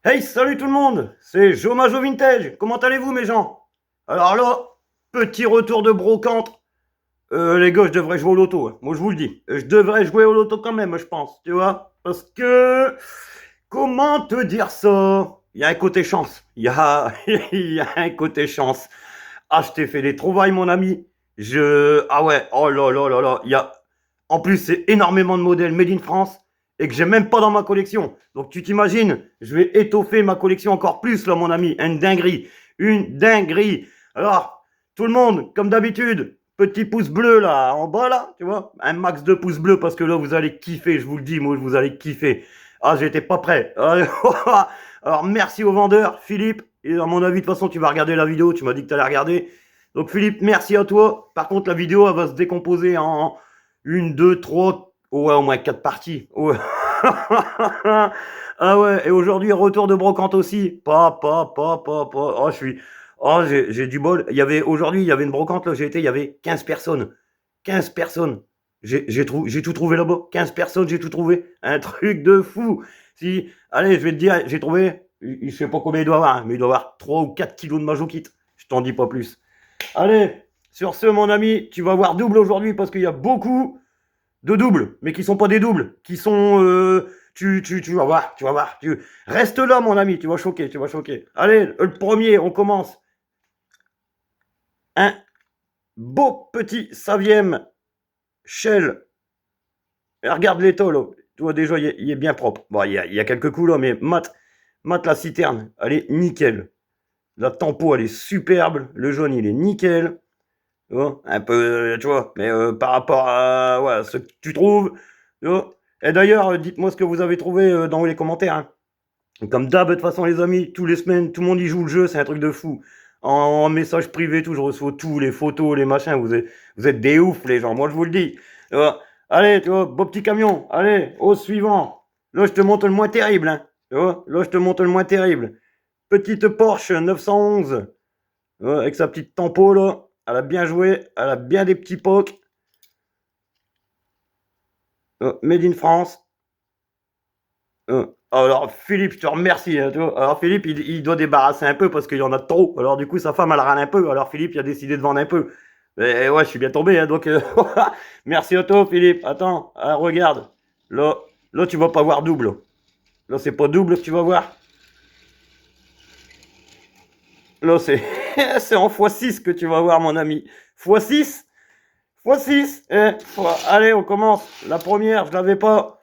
Hey, salut tout le monde, c'est Jomajo Vintage, comment allez-vous mes gens? Alors là, petit retour de brocante. Les gars, je devrais jouer au loto, hein. Moi je vous le dis, je devrais jouer au loto quand même, je pense, tu vois? Parce que, comment te dire ça? Il y a un côté chance, il y a un côté chance. Ah, je t'ai fait des trouvailles mon ami, ah ouais, oh là là là là, en plus c'est énormément de modèles made in France, et que j'ai même pas dans ma collection. Donc tu t'imagines, je vais étoffer ma collection encore plus là mon ami, une dinguerie, une dinguerie. Alors, tout le monde, comme d'habitude, petit pouce bleu là, en bas là, tu vois, un max de pouces bleus parce que là vous allez kiffer, je vous le dis, moi vous allez kiffer. Ah, j'étais pas prêt. Alors merci au vendeur, Philippe, et à mon avis de toute façon tu vas regarder la vidéo, tu m'as dit que tu allais regarder. Donc Philippe, merci à toi. Par contre la vidéo elle va se décomposer en une, deux, trois, ouais, au moins quatre parties. Ouais. Ah ouais, et aujourd'hui, retour de brocante aussi. Oh, je suis. Oh, j'ai du bol. Aujourd'hui, il y avait une brocante, là, j'ai été, il y avait 15 personnes. 15 personnes. J'ai tout trouvé là-bas. 15 personnes, j'ai tout trouvé. Un truc de fou. Si, allez, je vais te dire, j'ai trouvé, je sais pas combien il doit avoir, hein, mais il doit avoir 3 ou 4 kilos de majokit. Je t'en dis pas plus. Allez, sur ce, mon ami, tu vas voir double aujourd'hui parce qu'il y a beaucoup de doubles, mais qui sont pas des doubles, qui sont. Tu vas voir, tu vas voir. Reste là, mon ami, tu vas choquer, tu vas choquer. Allez, le premier, on commence. Un beau petit Savième Shell. Et regarde l'étau, là. Tu vois, déjà, il est bien propre. Bon, il y a quelques coups, là, mais mat la citerne, elle est nickel. La tempo, elle est superbe. Le jaune, il est nickel. Tu vois, un peu, tu vois, mais par rapport à ouais, ce que tu trouves. Tu vois. Et d'ailleurs, dites-moi ce que vous avez trouvé dans les commentaires, hein. Comme d'hab, de toute façon, les amis, tous les semaines, tout le monde y joue le jeu, c'est un truc de fou. En message privé, tout, je reçois tout, les photos, les machins, vous êtes des oufs, les gens, moi je vous le dis. Tu vois. Allez, tu vois, beau petit camion, allez, au suivant. Là, je te montre le moins terrible, hein. Tu vois, là, je te montre le moins terrible. Petite Porsche 911, avec sa petite tempo, là. Elle a bien joué, elle a bien des petits pocs. Made in France. Alors Philippe, je te remercie, hein, tu vois. Alors Philippe, il doit débarrasser un peu parce qu'il y en a trop. Alors du coup, sa femme, elle râle un peu. Alors Philippe, il a décidé de vendre un peu. Mais ouais, je suis bien tombé, hein, donc merci à toi, Philippe. Attends, regarde. Là, là, tu vas pas voir double. Là, c'est pas double que tu vas voir. Là, c'est c'est en x6 que tu vas voir, mon ami. x6 x6. Allez, on commence. La première, je l'avais pas.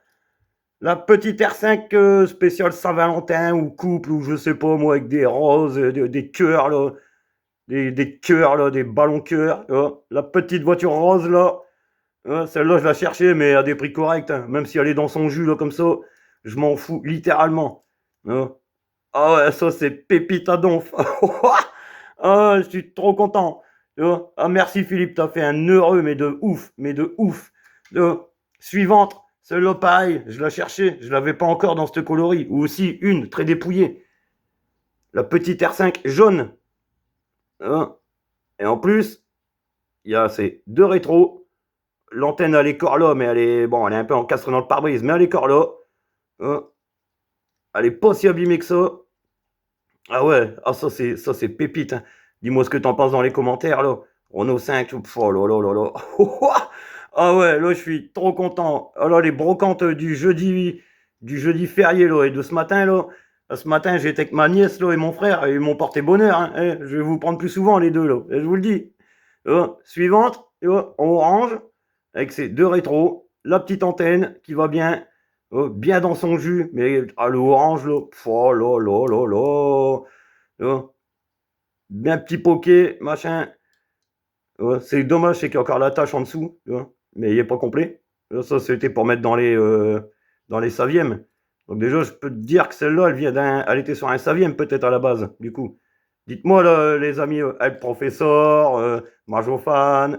La petite R5 spéciale Saint-Valentin ou couple ou je sais pas moi avec des roses, des cœurs là, des cœurs là, des ballons cœurs. La petite voiture rose là, celle-là je la cherchais mais à des prix corrects, hein. Même si elle est dans son jus là comme ça, je m'en fous littéralement. Hein. Ah ouais, ça c'est pépite à donf. Ah, je suis trop content. Ah merci Philippe, t'as fait un heureux mais de ouf, mais de ouf. Suivante. Celle-là, pareil, je la cherchais, je l'avais pas encore dans ce coloris. Ou aussi une, très dépouillée. La petite R5 jaune. Hein. Et en plus, il y a ces deux rétros. L'antenne, elle est corps là, mais elle est un peu encastrée dans le pare-brise, mais elle est corps là. Hein. Elle est pas si abîmée que ça. Ah ouais, ça c'est pépite, hein. Dis-moi ce que t'en penses dans les commentaires, là. Renault 5, oh là là là là. Ah ouais, là, je suis trop content. Alors, les brocantes du jeudi férié, là, et de ce matin, là. Ce matin, j'étais avec ma nièce, là, et mon frère, et ils m'ont porté bonheur, hein. Je vais vous prendre plus souvent, les deux, là. Et je vous le dis. Suivante, en orange, avec ses deux rétros, la petite antenne qui va bien, bien dans son jus, mais le orange, là, oh là là là là. Bien petit poké, machin. C'est dommage, c'est qu'il y a encore la tâche en dessous, mais il n'est pas complet. Ça, c'était pour mettre dans les Savièmes. Donc déjà, je peux te dire que celle-là, elle était sur un Savième peut-être à la base, du coup. Dites-moi, là, les amis, le professeur, Majofan,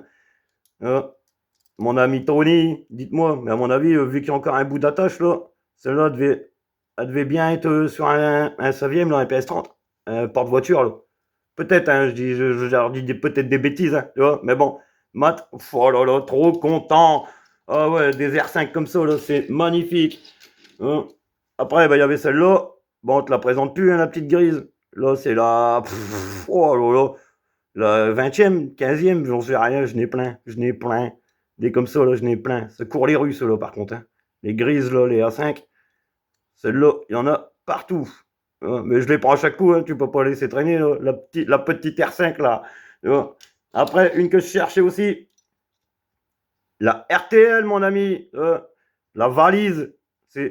mon ami Tony, dites-moi. Mais à mon avis, vu qu'il y a encore un bout d'attache, là, celle-là elle devait bien être sur un Savième, là, un PS30, un porte-voiture, là. Peut-être, hein, je leur dis peut-être des bêtises, hein, tu vois, mais bon, Matt, oh là là, trop content. Ah ouais, des R5 comme ça, là, c'est magnifique. Hein. Après, bah, il y avait celle-là. Bon, on te la présente plus, hein, la petite grise. Là, c'est la... oh là là. La 20e, 15e, j'en sais rien, je n'ai plein. Je n'ai plein. Des comme ça, là, je n'ai plein. Ça court les rues, ceux-là, par contre. Hein. Les grises, là, les A5. Celles-là, il y en a partout. Hein, mais je les prends à chaque coup, hein, tu peux pas laisser traîner, là, la petite R5, là. Hein. Après, une que je cherchais aussi. La RTL, mon ami. La valise.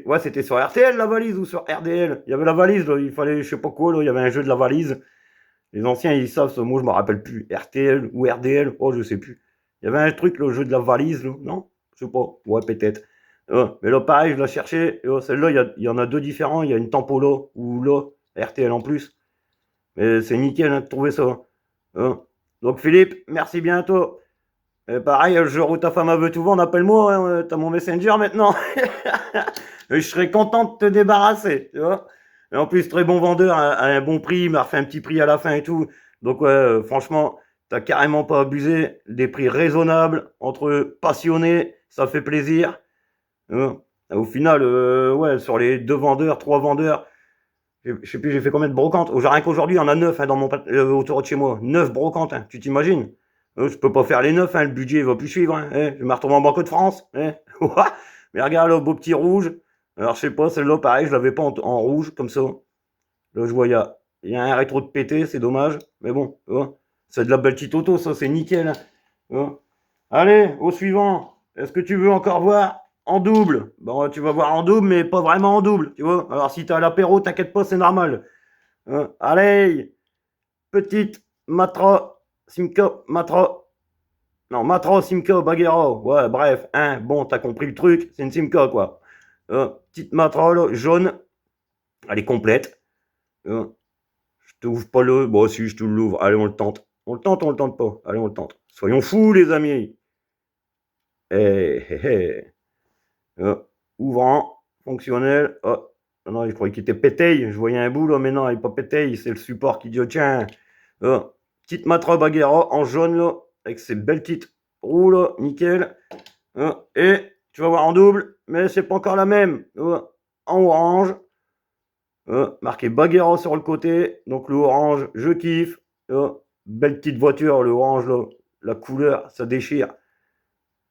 Ouais, c'était sur RTL, la valise, ou sur RDL. Il y avait la valise, là, il fallait, je sais pas quoi, là, il y avait un jeu de la valise. Les anciens, ils savent ce mot, je me rappelle plus. RTL ou RDL, oh, je sais plus. Il y avait un truc, le jeu de la valise, là. Non? Je sais pas. Ouais, peut-être. Mais là, pareil, je l'ai cherché. Celle-là, il y en a deux différents. Il y a une tempo là, ou là, RTL en plus. Mais c'est nickel hein, de trouver ça. Donc, Philippe, merci bien à toi. Et pareil, le jour où ta femme veut tout vendre, appelle-moi. Hein, t'as mon Messenger maintenant. Je serais content de te débarrasser, tu vois. Et en plus, très bon vendeur, à un bon prix, il m'a refait un petit prix à la fin et tout. Donc ouais, franchement, t'as carrément pas abusé. Des prix raisonnables, entre passionnés, ça fait plaisir. Au final, ouais, sur les 2 vendeurs, 3 vendeurs, je sais plus, j'ai fait combien de brocantes. Rien qu'aujourd'hui, il y en a 9 hein, autour de chez moi. 9 brocantes, hein, tu t'imagines? Je peux pas faire les 9, hein, le budget va plus suivre. Hein, je me retrouve en Banque de France. Hein. Mais regarde, le beau petit rouge. Alors, je sais pas, celle-là, pareil, je l'avais pas en rouge, comme ça. Là, je vois, il y a un rétro de pété, c'est dommage. Mais bon, c'est de la belle petite auto, ça, c'est nickel. Allez, au suivant. Est-ce que tu veux encore voir en double? Bon, tu vas voir en double, mais pas vraiment en double, tu vois. Alors, si t'as l'apéro, t'inquiète pas, c'est normal. Allez, petite Matra, Simca, Matra. Non, Matra, Simca, Baguera. Ouais, bref, hein, bon, t'as compris le truc, c'est une Simca, quoi. Petite Matra, là, jaune. Elle est complète. Je t'ouvre pas le... Bon, si, je te l'ouvre. Allez, on le tente. On le tente, on le tente pas. Allez, on le tente. Soyons fous, les amis. Ouvrant, fonctionnel. Oh, non, je croyais qu'il était péteille. Je voyais un bout, là, mais non, il n'est pas péteille. C'est le support qui dit, oh, tiens. Petite Matra Baguera en jaune, là, avec ses belles petites roues, là, nickel. Et tu vas voir en double, mais c'est pas encore la même. En orange. Marqué Baguera sur le côté. Donc le orange, je kiffe. Belle petite voiture, le orange, là, la couleur, ça déchire.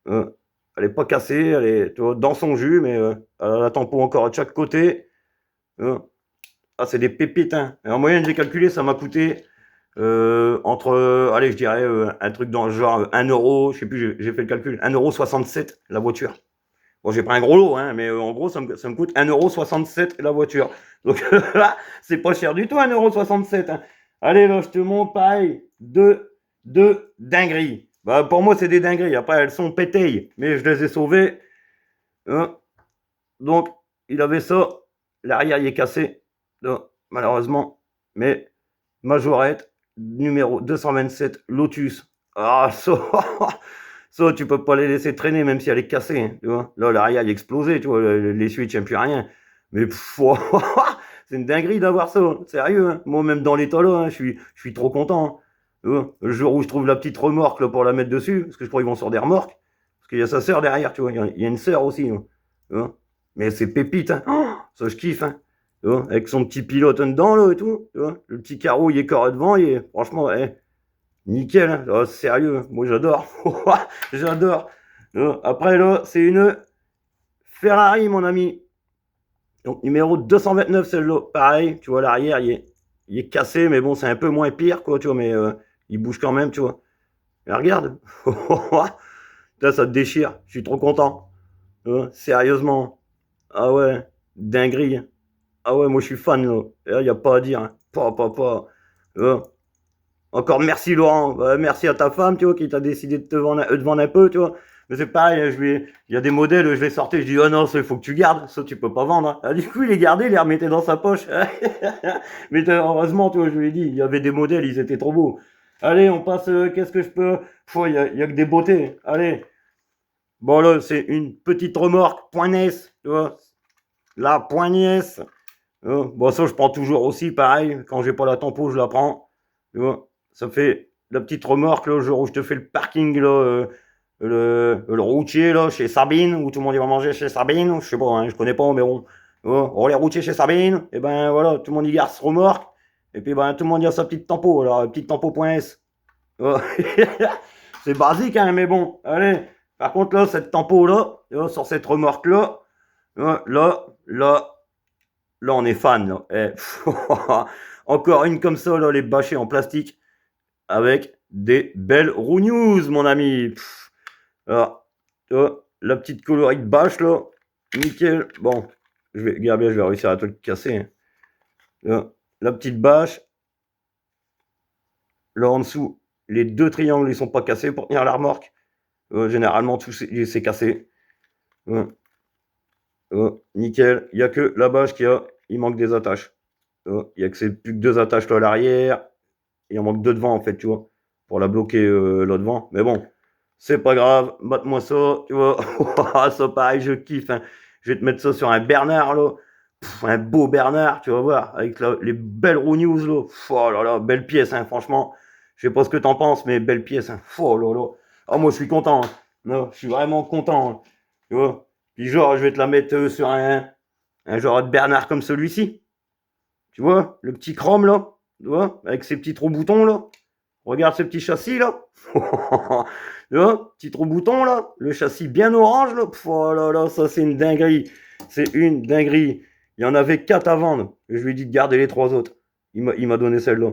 Elle est pas cassée, elle est dans son jus, mais elle a la tempo encore de chaque côté. Ah, c'est des pépites. Hein. Et en moyenne, j'ai calculé, ça m'a coûté entre, allez, je dirais un truc dans le genre 1 euro, je sais plus, j'ai fait le calcul, 1,67 € la voiture. Bon, j'ai pris un gros lot, hein, mais en gros, ça me coûte 1,67 € la voiture. Donc là, c'est pas cher du tout, 1,67 €. Hein. Allez, là, je te montre pareil. Deux dingueries. Bah, pour moi, c'est des dingueries. Après, elles sont pétées, mais je les ai sauvées. Donc, il avait ça. L'arrière, il est cassé. Là, malheureusement. Mais, majorette, numéro 227, Lotus. Ah, ça, ça, tu peux pas les laisser traîner, même si elle est cassée. Hein, tu vois. Là, l'arrière, il est explosé, tu vois. L'essuie, il tient plus rien. Mais, c'est une dinguerie d'avoir ça. Sérieux. Hein. Moi, même dans l'état là, hein, je suis trop content. Hein. Le jour où je trouve la petite remorque là, pour la mettre dessus, parce que je crois qu'ils vont sur des remorques. Parce qu'il y a sa sœur derrière, tu vois. Il y a une sœur aussi. Hein. Mais c'est pépite. Hein. Oh, ça, je kiffe. Hein. Avec son petit pilote dedans là et tout. Le petit carreau, il est carré devant. Franchement, nickel. Hein. Oh, sérieux. Moi, j'adore. J'adore. Après, là, c'est une Ferrari, mon ami. Donc, numéro 229, celle-là. Pareil, tu vois, l'arrière, il est cassé, mais bon, c'est un peu moins pire, quoi, tu vois, mais il bouge quand même, tu vois. Mais regarde. Là, ça te déchire. Je suis trop content. Sérieusement. Ah ouais, dinguerie. Ah ouais, moi, je suis fan, là. Il n'y a pas à dire. Hein. Pas. Encore merci, Laurent. Merci à ta femme, tu vois, qui t'a décidé de te vendre un peu, tu vois. Mais c'est pareil, il y a des modèles, je les sortais, je dis, oh non, ça, il faut que tu gardes, ça, tu peux pas vendre. Hein. Ah, du coup, il les gardait, il les remettait dans sa poche. Mais heureusement, tu vois, je lui ai dit, il y avait des modèles, ils étaient trop beaux. Allez, on passe, qu'est-ce que je peux... Il y a que des beautés. Allez. Bon, là, c'est une petite remorque, point NES, tu vois. La point NES. Bon, ça, je prends toujours aussi, pareil. Quand j'ai pas la tempo, je la prends. Tu vois. Ça fait la petite remorque, là, le jour où je te fais le parking, là, le routier là, chez Sabine, où tout le monde va manger chez Sabine, je sais pas, hein, je connais pas, mais bon, On les routiers chez Sabine, et ben voilà, tout le monde y garde sa remorque, et puis ben tout le monde y a sa petite tempo, alors petite tempo.s. Oh. C'est basique, hein, mais bon, allez. Par contre, là, cette tempo-là, sur cette remorque-là, là, on est fan, là. Encore une comme ça, là, les bâchés en plastique, avec des belles roues news, mon ami. Alors, la petite coloris de bâche, là, nickel. Bon, regarde bien, je vais réussir à te le casser. Hein. La petite bâche, là en dessous, les deux triangles, ils sont pas cassés pour tenir la remorque. Généralement, tout c'est cassé. Nickel. Il n'y a que la bâche il manque des attaches. Il n'y a que plus que deux attaches là à l'arrière. Il en manque deux devant, en fait, tu vois, pour la bloquer là devant. Mais bon, c'est pas grave. Mate-moi ça, tu vois. Ça, pareil, je kiffe. Hein. Je vais te mettre ça sur un Bernard, là. Un beau Bernard, tu vas voir, avec les belles roues news, là. Oh là là, belle pièce, hein, franchement. Je sais pas ce que t'en penses, mais belle pièce, hein. Oh là là. Oh, moi, je suis content. Hein. Non, je suis vraiment content. Hein. Tu vois. Puis genre, je vais te la mettre sur un genre de Bernard comme celui-ci. Tu vois, le petit chrome, là. Tu vois, avec ses petits trous boutons, là. Regarde ce petit châssis, là. Tu vois, petit trou bouton, là. Le châssis bien orange, là. Oh là là, ça, c'est une dinguerie. C'est une dinguerie. Il y en avait 4 à vendre. Et je lui ai dit de garder les 3 autres. Il m'a donné celle-là.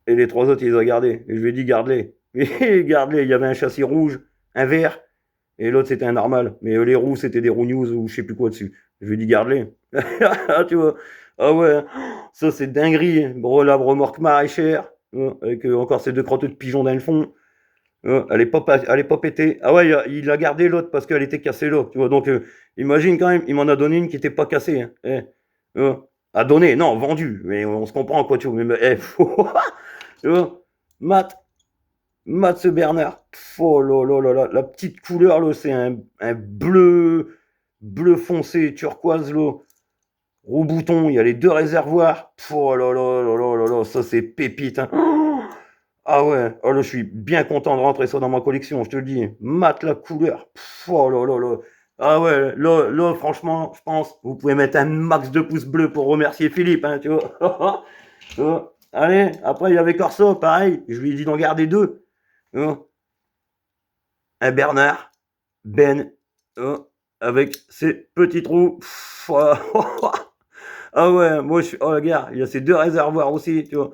Et les 3 autres, il les a gardés. Et je lui ai dit garde-les. Et garde-les. Il y avait un châssis rouge, un vert. Et l'autre, c'était un normal. Mais les roues, c'était des roues news ou je sais plus quoi dessus. Je lui ai dit garde-les. Tu vois. Ah ouais. Ça, c'est dinguerie. La remorque maraîchère. Avec encore ces deux crotteux de pigeons dans le fond. Elle est pas pétée. Ah ouais, il a gardé l'autre parce qu'elle était cassée là. Tu vois, donc imagine quand même, il m'en a donné une qui était pas cassée. Hein. A donné, non, vendu. Mais on se comprend quoi, tu vois. Mais tu vois, Matt ce Bernard. Oh là là là là, la petite couleur là, c'est un bleu foncé, turquoise là. Roue bouton, il y a les deux réservoirs. Oh là là là là là là, ça c'est pépite. Hein. Ah ouais, oh là, je suis bien content de rentrer ça dans ma collection, je te le dis. Mat la couleur. Oh là là là. Ah ouais, là, franchement, je pense, vous pouvez mettre un max de pouces bleus pour remercier Philippe, hein, tu vois. Allez, après, il y avait Corso, pareil, je lui ai dit d'en garder deux. Un Bernard, Ben, avec ses petits trous. Ah ouais, moi, oh, regarde, il y a ces deux réservoirs aussi, tu vois.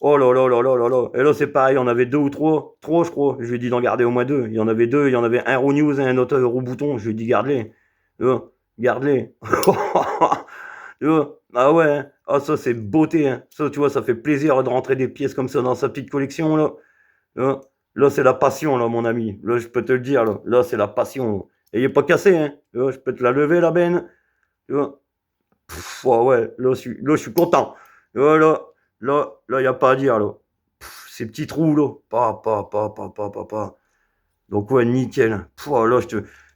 Oh là là là là là là. Et là, c'est pareil, on avait deux ou trois. Trois, je crois. Je lui ai dit d'en garder au moins deux. Il y en avait deux. Il y en avait un roue news et un autre roue bouton. Je lui ai dit garde-les. Garde-les. Ah ouais. Ah, ça, c'est beauté. Hein. Ça, tu vois, ça fait plaisir de rentrer des pièces comme ça dans sa petite collection, là. Là, c'est la passion, là, mon ami. Là, je peux te le dire, là. Là, c'est la passion. Et il n'est pas cassé, hein. Je peux te la lever, la benne. Oh, ouais. Là, je suis content. Là, il n'y a pas à dire, là. Ces petits trous, là. Pa. Donc, ouais, nickel.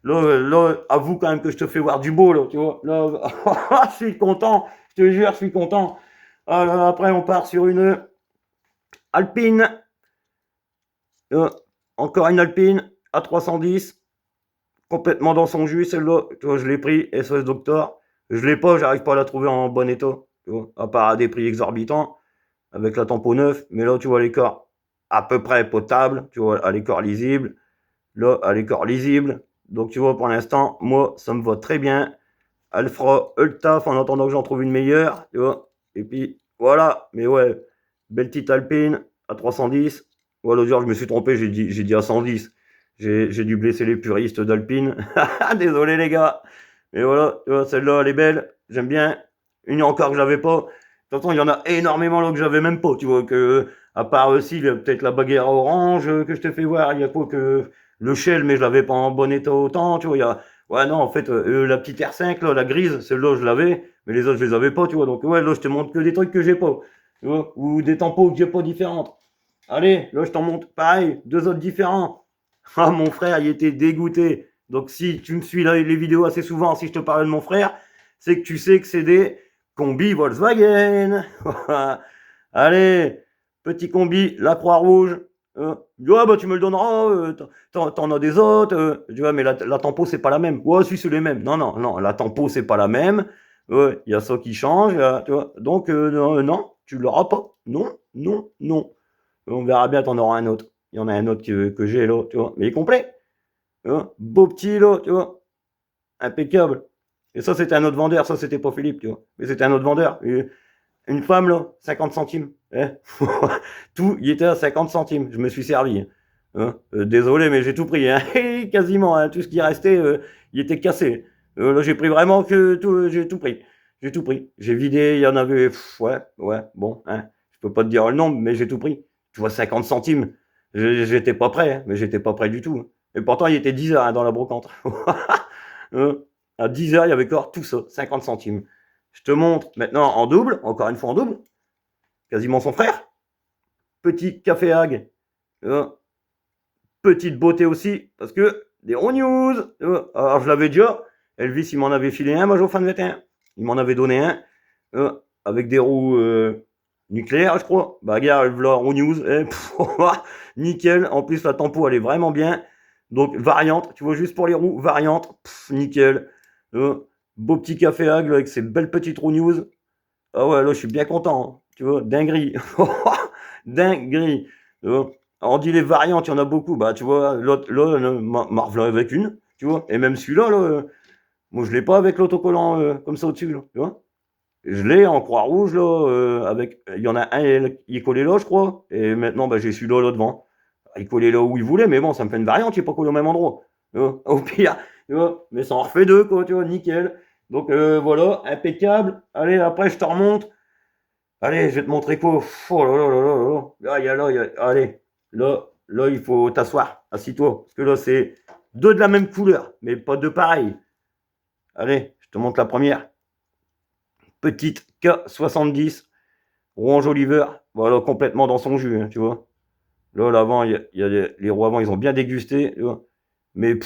Là, avoue quand même que je te fais voir du beau, là, tu vois. Là, je suis content. Je te jure, je suis content. Alors, après, on part sur une Alpine. Encore une Alpine à 310. Complètement dans son jus, celle-là. Tu vois, je l'ai pris, SOS Doctor. Je l'ai pas, j'arrive pas à la trouver en bon état. Tu vois, à part à des prix exorbitants. Avec la tempo 9, mais là, tu vois l'écart à peu près potable, tu vois, à l'écart lisible, là, à l'écart lisible. Donc, tu vois, pour l'instant, moi, ça me va très bien. Elle fera le taf en attendant que j'en trouve une meilleure, tu vois. Et puis, voilà, mais ouais, belle petite Alpine à 310. Voilà, l'autre jour, je me suis trompé, j'ai dit à 110. J'ai dû blesser les puristes d'Alpine. Désolé, les gars. Mais voilà, tu vois, celle-là, elle est belle. J'aime bien. Une encore que j'avais pas. De toute façon, il y en a énormément là que j'avais même pas, tu vois, que, à part aussi, peut-être la baguette orange que je te fais voir, il y a quoi que le shell, mais je l'avais pas en bon état autant, tu vois, il y a, ouais, non, en fait, la petite R5, là, la grise, celle-là, je l'avais, mais les autres, je les avais pas, tu vois, donc, ouais, là, je te montre que des trucs que j'ai pas, tu vois, ou des tampons que j'ai pas différentes. Allez, là, je t'en montre, pareil, deux autres différents. Ah, mon frère, il était dégoûté. Donc, si tu me suis là, les vidéos assez souvent, si je te parle de mon frère, c'est que tu sais que c'est des combi Volkswagen. Allez, petit combi, la Croix-Rouge. Ouais, bah tu me le donneras, t'en as des autres. Je dis, ouais, mais la tempo, c'est pas la même. Ouais, si, c'est les mêmes. Non, non, non, la tempo, c'est pas la même. Ouais, il y a ça qui change, là, tu vois. Donc, non, non, tu l'auras pas. Non, non, non. On verra bien, t'en auras un autre. Il y en a un autre que j'ai là, tu vois. Mais il est complet. Tu vois. Beau petit là, tu vois. Impeccable. Et ça, c'était un autre vendeur. Ça, c'était pas Philippe, tu vois. Mais c'était un autre vendeur. Une femme, là, 50 centimes. Eh. Tout, il était à 50 centimes. Je me suis servi. Hein. Désolé, mais j'ai tout pris. Hein. Quasiment. Hein. Tout ce qui restait, il était cassé. Là, j'ai pris vraiment que tout. J'ai tout pris. J'ai tout pris. J'ai vidé. Il y en avait. Ouais, ouais. Bon. Hein. Je peux pas te dire le nombre, mais j'ai tout pris. Tu vois, 50 centimes. J'étais pas prêt. Hein, mais j'étais pas prêt du tout. Hein. Et pourtant, il était 10 heures hein, dans la brocante. Hein. À 10 heures, il y avait encore tout ça. 50 centimes. Je te montre maintenant en double, encore une fois en double, quasiment son frère. Petit café Hag. Petite beauté aussi, parce que des roux news. Alors je l'avais déjà, Elvis il m'en avait filé un, moi au fin de 21. Il m'en avait donné un, avec des roues nucléaires, je crois. Bah regarde, voilà, roux news. Nickel, en plus la tempo elle est vraiment bien. Donc variante, tu vois, juste pour les roues, variante, nickel. Beau petit café Hag avec ses belles petites roues news. Ah ouais, là, je suis bien content. Hein. Tu vois, dinguerie. Dinguerie. Alors, on dit les variantes, il y en a beaucoup. Bah, tu vois, l'autre, là, Marvel avec une. Tu vois, et même celui-là, là, moi, je l'ai pas avec l'autocollant comme ça au-dessus. Là, tu vois, je l'ai en croix rouge, là, avec. Il y en a un, il est collé là, je crois. Et maintenant, bah, j'ai celui-là, là, devant. Il collait là où il voulait, mais bon, ça me fait une variante, il n'est pas collé au même endroit. Tu vois, au pire, tu vois, mais ça en refait deux, quoi, tu vois, nickel. Donc, voilà, impeccable. Allez, après, je te remonte. Allez, je vais te montrer quoi. Oh là là là là là. Là, il y a là, allez. Là, il faut t'asseoir. Assis-toi. Parce que là, c'est deux de la même couleur, mais pas deux pareils. Allez, je te montre la première. Petite K70, rouge Oliver. Voilà, complètement dans son jus, hein, tu vois. Là, l'avant, il y a les roues avant, ils ont bien dégusté, tu vois. Mais,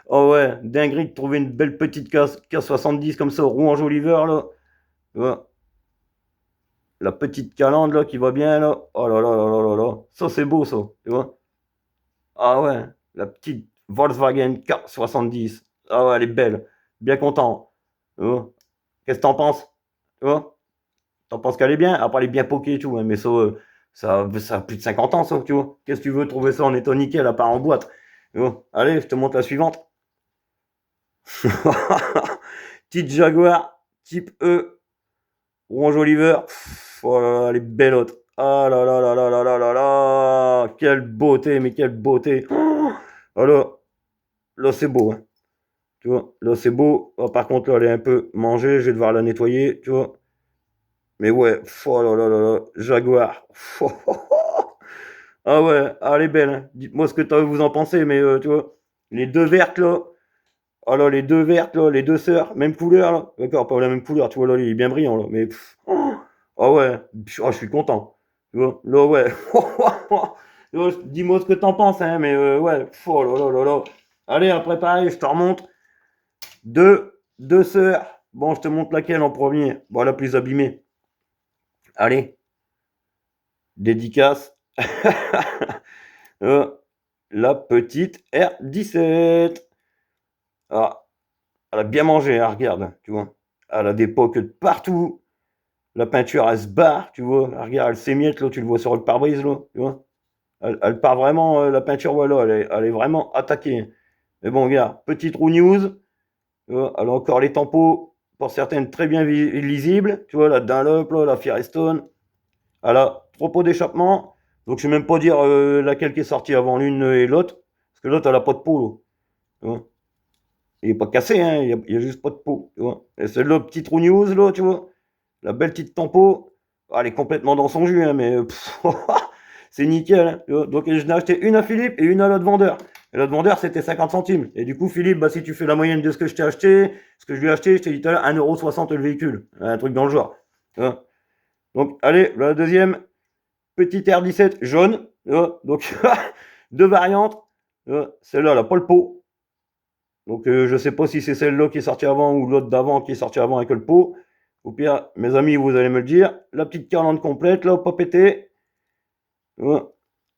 oh ouais, dinguerie de trouver une belle petite K70 comme ça, rouge Oliver, là. Tu vois. La petite calandre là qui va bien là. Oh là là là là là là. Ça c'est beau ça, tu vois. Ah ouais, la petite Volkswagen K70. Ah ouais, elle est belle. Bien content. Tu vois. Qu'est-ce que t'en penses? Tu vois? T'en penses qu'elle est bien? Après elle est bien pokée et tout, hein, mais ça, ça a plus de 50 ans ça, tu vois. Qu'est-ce que tu veux trouver ça en état nickel à part en boîte? Tu vois. Allez, je te montre la suivante. Petite Jaguar type E. Orange Oliver. Oh là là, elle est belle haute. Ah là là là là là là là là. Quelle beauté, mais quelle beauté. Oh, là c'est beau. Hein. Tu vois, là c'est beau. Oh, par contre, là, elle est un peu mangée. Je vais devoir la nettoyer, tu vois. Mais ouais, oh là là là là. Jaguar. Ah ouais, ah, elle est belle. Hein. Dites-moi ce que vous en pensez, mais tu vois, les deux vertes là. Oh là, les deux vertes là, les deux sœurs, même couleur là. D'accord, pas la même couleur, tu vois, là, il est bien brillant là. Mais. Ah ouais, oh, je suis content. Tu vois, là, ouais. Dis-moi ce que t'en penses, hein, mais ouais. Oh là là là là. Allez, après pareil, je te remonte. Deux sœurs. Bon, je te montre laquelle en premier. Bon, la plus abîmée. Allez, dédicace. La petite R17. Ah, elle a bien mangé, hein, regarde, tu vois. Elle a des pocs de partout. La peinture, elle se barre, tu vois. Regarde, elle s'émiette, là, tu le vois sur le pare-brise, là, tu vois. Elle part vraiment, la peinture, voilà, elle est vraiment attaquée. Mais bon, regarde, petite roue news. Tu vois, elle a encore les tampons, pour certaines très bien lisibles. Tu vois, la Dunlop, là, la Firestone. Elle a trop pot d'échappement. Donc, je ne sais même pas dire laquelle qui est sortie avant l'une et l'autre. Parce que l'autre, elle n'a pas de pot, là. Tu vois. Il n'est pas cassé, hein, il y a juste pas de pot. Tu vois. Et celle-là, petite roue news, là, tu vois. La belle petite tempo. Elle est complètement dans son jus, hein, mais c'est nickel. Hein, tu vois. Donc, je n'ai acheté une à Philippe et une à l'autre vendeur. Et l'autre vendeur, c'était 50 centimes. Et du coup, Philippe, bah, si tu fais la moyenne de ce que je t'ai acheté, ce que je lui ai acheté, je t'ai dit tout à l'heure, 1,60 € le véhicule. Un truc dans le genre. Tu vois. Donc, allez, la deuxième, petite R17 jaune. Tu vois. Donc, deux variantes. Celle-là, elle n'a pas le pot. Donc, je sais pas si c'est celle-là qui est sortie avant ou l'autre d'avant qui est sortie avant avec le pot. Au pire, mes amis, vous allez me le dire. La petite calandre complète, là, pas pété.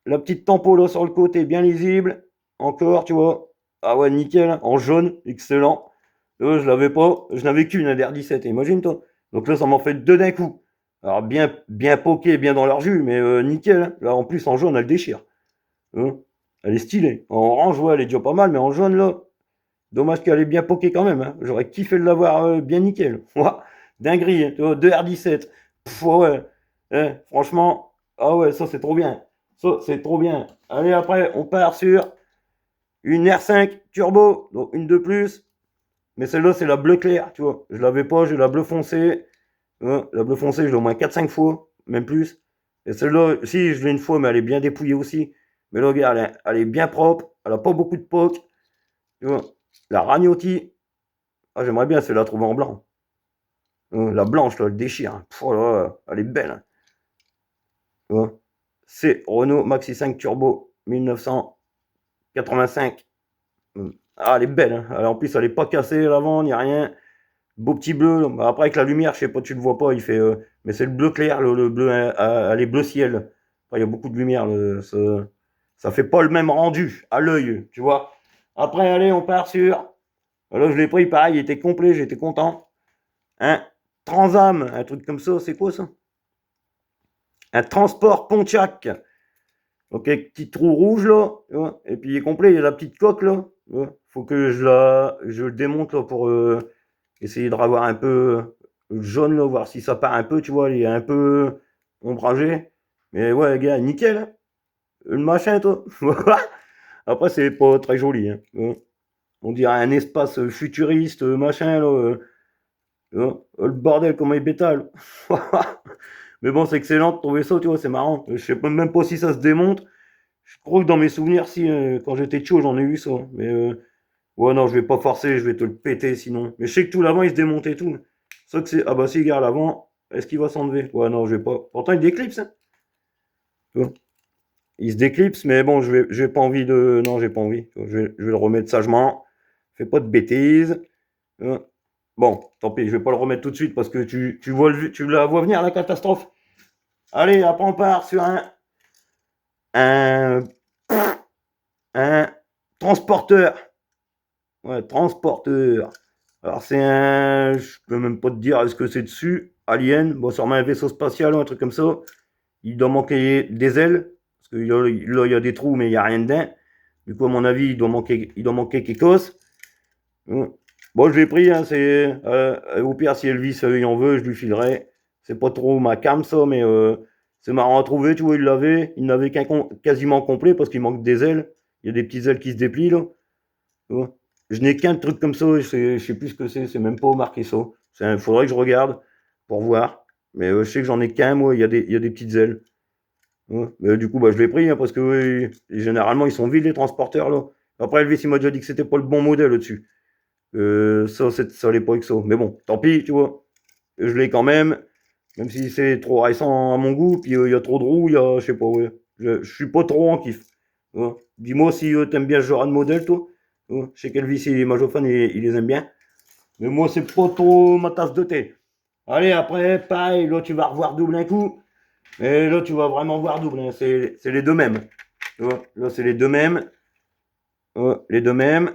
La petite tempo là sur le côté, bien lisible. Encore, tu vois. Ah ouais, nickel, hein. En jaune, excellent. Je l'avais pas, je n'avais qu'une DR17, imagine toi. Donc là, ça m'en fait deux d'un coup. Alors bien poké, bien dans leur jus, mais nickel, hein. Là, en plus, en jaune, elle déchire. Hein. Elle est stylée. En orange, ouais, elle est déjà pas mal, mais en jaune, là, dommage qu'elle est bien poké quand même. Hein. J'aurais kiffé de l'avoir bien nickel. Ouah, dinguerie, hein. Tu vois, 2 R17. Pff, ouais. Hein, franchement, ah ouais, ça c'est trop bien. Ça c'est trop bien. Allez, après, on part sur une R5 turbo, donc une de plus. Mais celle-là, c'est la bleu clair, tu vois. Je l'avais pas, j'ai la bleu foncé. La bleu foncé, je l'ai au moins 4-5 fois, même plus. Et celle-là, si, je l'ai une fois, mais elle est bien dépouillée aussi. Mais là, regarde, elle est bien propre. Elle a pas beaucoup de poc. Tu vois. La Ragnotti, ah, j'aimerais bien celle-là trouver en blanc. La blanche, là, elle déchire. Pff, oh là là, elle est belle. Hein. Tu vois. C'est Renault Maxi 5 Turbo 1985. Ah, elle est belle. Hein. En plus, elle est pas cassée l'avant, ni rien. Beau petit bleu. Après, avec la lumière, je sais pas, tu le vois pas, il fait. Mais c'est le bleu clair, le bleu, elle est bleu ciel. Après, il y a beaucoup de lumière. Ça fait pas le même rendu à l'œil, tu vois. Après, allez, on part sur. Là, je l'ai pris, pareil, il était complet, j'étais content. Un Transam, un truc comme ça, c'est quoi ça? Un transport Pontiac. Ok, petit trou rouge là, et puis il est complet, il y a la petite coque là. Faut que je le démonte là pour essayer de revoir un peu le jaune là, voir si ça part un peu, tu vois, il est un peu ombragé. Mais ouais, gars, nickel, hein. Le machin, toi. Après, c'est pas très joli. Hein. On dirait un espace futuriste, machin, là. Le bordel, comment il bétale. Mais bon, c'est excellent de trouver ça, tu vois, c'est marrant. Je sais même pas si ça se démonte. Je crois que dans mes souvenirs, si, quand j'étais chaud, j'en ai eu ça. Mais ouais, non, je vais pas forcer, je vais te le péter sinon. Mais je sais que tout l'avant, il se démontait et tout. Ça que c'est. Ah bah si, regarde l'avant, est-ce qu'il va s'enlever? Ouais, non, je vais pas. Pourtant, il déclipse, hein. Tu vois. Il se déclipse, mais bon, je vais pas envie de. Non, j'ai pas envie. Je vais le remettre sagement. Fais pas de bêtises. Bon, tant pis, je vais pas le remettre tout de suite parce que tu la vois venir la catastrophe. Allez, après on part sur un, un transporteur. Ouais, transporteur. Alors c'est un, je peux même pas te dire est-ce que c'est dessus, Alien, bon sûrement un vaisseau spatial ou un truc comme ça. Il doit manquer des ailes parce que là il y a des trous mais il y a rien dedans. Du coup à mon avis il doit manquer quelque chose. Bon, je l'ai pris, hein, c'est au pire si Elvis il en veut, je lui filerai. C'est pas trop ma cam ça, mais c'est marrant à trouver, tu vois, il n'avait qu'un quasiment complet parce qu'il manque des ailes. Il y a des petites ailes qui se déplient là. Tu vois. Je n'ai qu'un truc comme ça, je sais plus ce que c'est même pas marqué ça. Il faudrait que je regarde pour voir. Mais je sais que j'en ai qu'un, moi, il y a des petites ailes. Ouais. Mais, du coup, bah, je l'ai pris hein, parce que généralement ils sont vides les transporteurs là. Après, Elvis il m'a déjà dit que c'était pas le bon modèle au-dessus. Ça allait pas avec ça. Mais bon, tant pis, tu vois. Je l'ai quand même si c'est trop récent à mon goût, puis il y a trop de roues, je sais pas, ouais. Je suis pas trop en kiff. Ouais. Dis-moi si t'aimes bien ce genre de modèle, toi. Ouais. Je sais qu'Elvis et les Majophone, il les aime bien. Mais moi, c'est pas trop ma tasse de thé. Allez, après, pareil, là, tu vas revoir double un coup. Et là, tu vas vraiment voir double. Hein. C'est les deux mêmes. Tu vois. Là, c'est les deux mêmes. Ouais, les deux mêmes.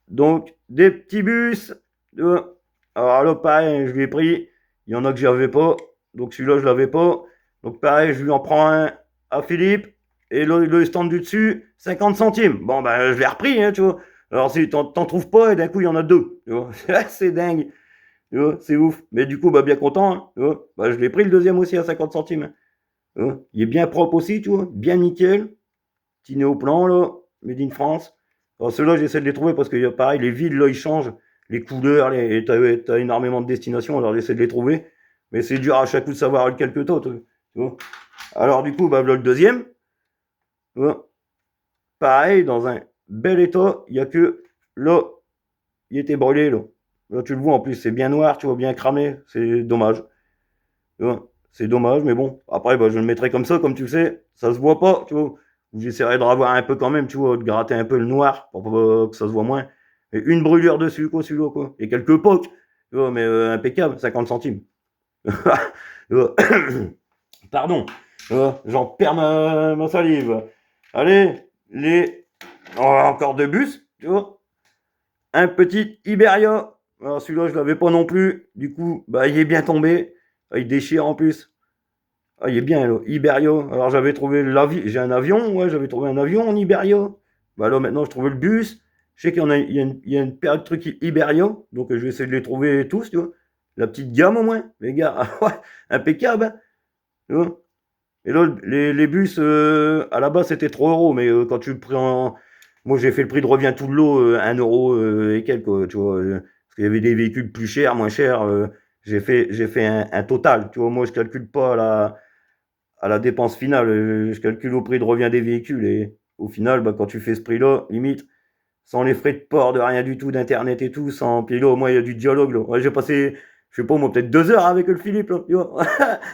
Donc, des petits bus. Alors là, pareil, je l'ai pris. Il y en a que j'avais pas. Donc celui-là, je l'avais pas. Donc pareil, je lui en prends un à Philippe. Et le stand du dessus, 50 centimes. Bon, ben, je l'ai repris, hein, tu vois. Alors si t'en trouves pas, et d'un coup, il y en a deux. Tu vois. C'est dingue. Tu vois, c'est ouf. Mais du coup, bah, bien content. Hein, tu vois. Bah, je l'ai pris le deuxième aussi à 50 centimes. Hein. Tu vois. Il est bien propre aussi, tu vois. Bien nickel. Petit néoplan, là. Made in France. Alors ceux-là, j'essaie de les trouver parce que pareil, les villes, là, ils changent. Les couleurs, t'as énormément de destinations, alors j'essaie de les trouver. Mais c'est dur à chaque coup de savoir lequel que t'as, tu vois. Alors du coup, bah, là, le deuxième. Tu vois. Pareil, dans un bel état, il n'y a que là, il était brûlé, là. Là, tu le vois, en plus, c'est bien noir, tu vois, bien cramé. C'est dommage. Tu vois. C'est dommage, mais bon. Après, bah, je le mettrai comme ça, comme tu le sais. Ça se voit pas, tu vois. J'essaierai de revoir un peu quand même, tu vois, de gratter un peu le noir pour que ça se voit moins. Et une brûlure dessus, quoi, celui-là, quoi. Et quelques pocs, tu vois, mais impeccable, 50 centimes. Pardon. J'en perds ma salive. Allez, encore deux bus, tu vois. Un petit Iberia. Alors celui-là, je l'avais pas non plus. Du coup, bah, il est bien tombé. Ah, il déchire en plus. Ah, il est bien, là. Iberia. Alors j'avais trouvé l'avion. J'ai un avion, ouais, j'avais trouvé un avion en Iberia. Bah là, maintenant, je trouve le bus. Je sais qu'il y en a, il y a une paire de trucs Iberia. Donc je vais essayer de les trouver tous, tu vois. La petite gamme au moins, les gars. Impeccable, hein, tu vois. Et là, les bus, à la base, c'était 3 euros, mais quand tu prends. Moi, j'ai fait le prix de revient tout de l'eau, 1 euro et quelques, tu vois. Parce qu'il y avait des véhicules plus chers, moins chers. J'ai fait un total, tu vois. Moi, je calcule pas à la dépense finale. Je calcule au prix de revient des véhicules. Et au final, bah, quand tu fais ce prix-là, limite, sans les frais de port, de rien du tout, d'internet et tout, sans. Puis là, au moins, il y a du dialogue, là. Ouais, j'ai passé, je sais pas, moi, peut-être 2 heures avec le Philippe, là, tu vois.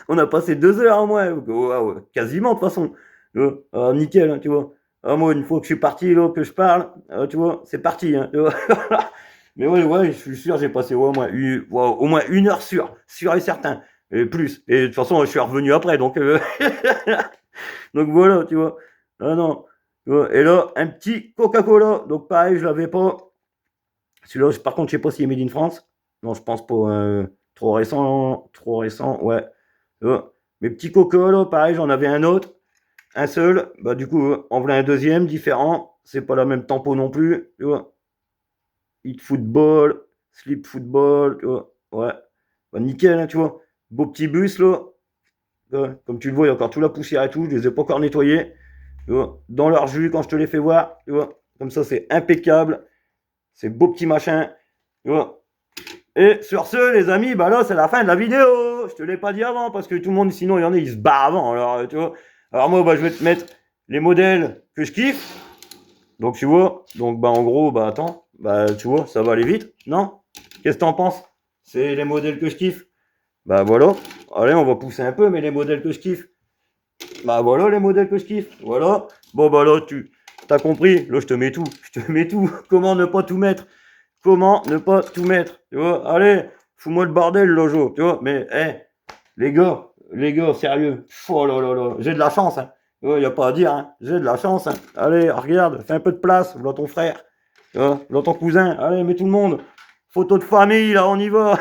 On a passé 2 heures au moins, ouais, quasiment, de toute façon. Tu vois. Ah, nickel, hein, tu vois. Ah, moi, une fois que je suis parti, là, que je parle, tu vois, c'est parti, hein, tu vois. Mais ouais, ouais, je suis sûr, j'ai passé au moins 1 heure sûr et certain. Et plus. Et de toute façon, je suis revenu après, donc, donc voilà, tu vois. Ah non. Tu vois. Et là, un petit Coca-Cola. Donc pareil, je l'avais pas. Celui-là, par contre, je sais pas s'il est made in France. Non, je pense pas. Trop récent. Trop récent, ouais. Tu vois. Mes petits Coca-Cola, pareil, j'en avais un autre. Un seul. Bah du coup, en voilà un deuxième, différent. C'est pas la même tempo non plus. Tu vois. Hit football, sleep football, tu vois. Ouais. Bah, nickel, hein, tu vois. Beau petit bus, là. Ouais. Comme tu le vois, il y a encore toute la poussière et tout. Je les ai pas encore nettoyés. Tu vois, dans leur jus quand je te les fais voir, tu vois, comme ça c'est impeccable, c'est beau petit machin, tu vois. Et sur ce, les amis, bah là c'est la fin de la vidéo. Je te l'ai pas dit avant parce que tout le monde, sinon il y en a, ils se barrent avant. Alors tu vois, alors moi bah je vais te mettre les modèles que je kiffe. Donc tu vois, donc bah en gros bah attends, bah tu vois, ça va aller vite, non? Qu'est-ce que t'en penses? C'est les modèles que je kiffe. Bah voilà. Allez, on va pousser un peu, mais les modèles que je kiffe. Bah voilà les modèles que je kiffe. Voilà. Bon bah là tu t'as compris. Là je te mets tout. Je te mets tout. Comment ne pas tout mettre? Comment ne pas tout mettre? Tu vois? Allez, fous-moi le bordel, Lojo. Tu vois? Mais les gars, sérieux. Oh là là là. J'ai de la chance, hein. Tu vois, y a pas à dire, hein. J'ai de la chance, hein. Allez, regarde, fais un peu de place. Voilà ton frère. Tu vois? Voilà ton cousin. Allez, mets tout le monde. Photo de famille, là, on y va.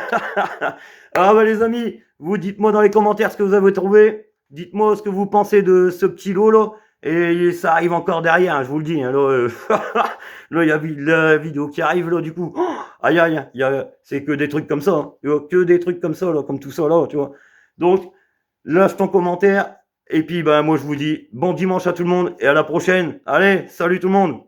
Ah bah les amis, vous dites-moi dans les commentaires ce que vous avez trouvé. Dites-moi ce que vous pensez de ce petit lot là. Et ça arrive encore derrière, hein, je vous le dis. Hein, là, là, il y a la vidéo qui arrive là, du coup. Oh, aïe aïe, c'est que des trucs comme ça. Hein, tu vois, que des trucs comme ça, là, comme tout ça là, tu vois. Donc, lâche ton commentaire. Et puis, ben, moi, je vous dis bon dimanche à tout le monde et à la prochaine. Allez, salut tout le monde.